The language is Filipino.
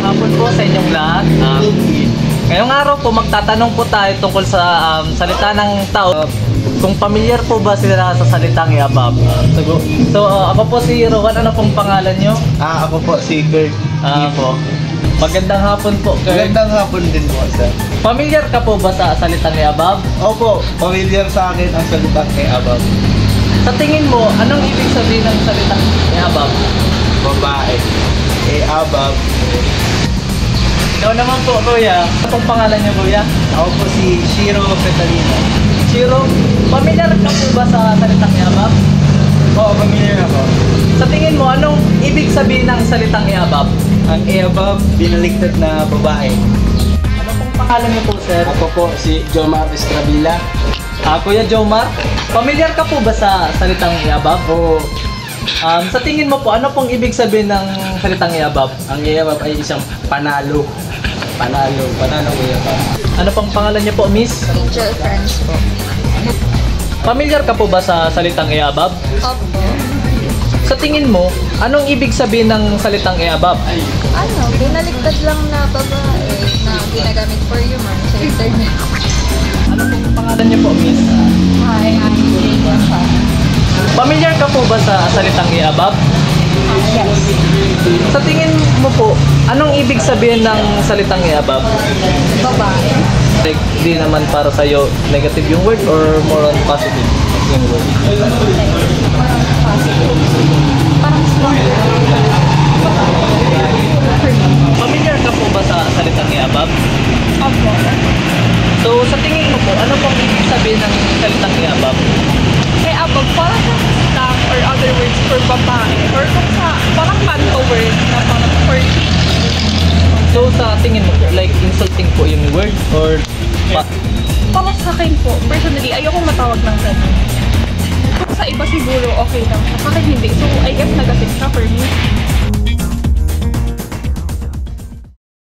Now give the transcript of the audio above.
hapon po sa inyong lahat. Ngayong araw po magtatanong po tayo tungkol sa salita ng tao. Kung familiar po ba sila sa salitang i-above? Ako po si Rowan. Ano pong pangalan nyo? Ako po si Kurt. Po. Magandang hapon po, Kurt. Magandang hapon din po, sir. Familiar ka po ba sa salitang i-above? Opo, familiar sa akin ang salitang i-above. Sa tingin mo, anong ibig sabihin ng salitang i-above? Babae. I-above. Ikaw naman po, Kuya. Ano pong pangalan niyo, Kuya? Ako po si Shiro Petalino. Shiro, familiar ka po ba sa salitang i-above? Oo, familiar ako. Sa tingin mo, anong ibig sabihin ng salitang i-above? Ang i-above, binaligtad na babae. Ano pong pangalan niyo po, sir? Ako po si Jomar Estravilla. Kuya Jomar, familiar ka po ba sa salitang i-above? Oo. Sa tingin mo po, ano pong ibig sabihin ng salitang i-above? Ang i-above ay isang panalo. Panalo i-above. Ano pong pangalan niyo po, Miss? Angel Friends po. Familiar ka po ba sa salitang i-above? Opo. Sa tingin mo, anong ibig sabihin ng salitang i-above? Binaligtad lang na babae na ginagamit for humor sa internet. Ano pong pangalan niyo po, Miss? Hi, I'm Jane. Familiar ka po ba sa salitang i-above? Yes. Sa tingin mo po, anong ibig sabihin ng salitang i-above? Babae. Like, di naman para sa'yo negative yung word or more on positive yung word? Positive. Parang strong. Familiar ka po ba sa salitang i-above? Opo. So, sa tingin mo po, ano pong ibig sabihin ng salitang i-above? Kaya above, parang slang or other words for babae. Or kung sa, parang panto word na parang for So, sa tingin mo po, like insulting po yung word or Para sa akin po, personally, ayokong matawag ng ganun. Kung sa iba siguro, okay lang. Sa akin hindi. So, I guess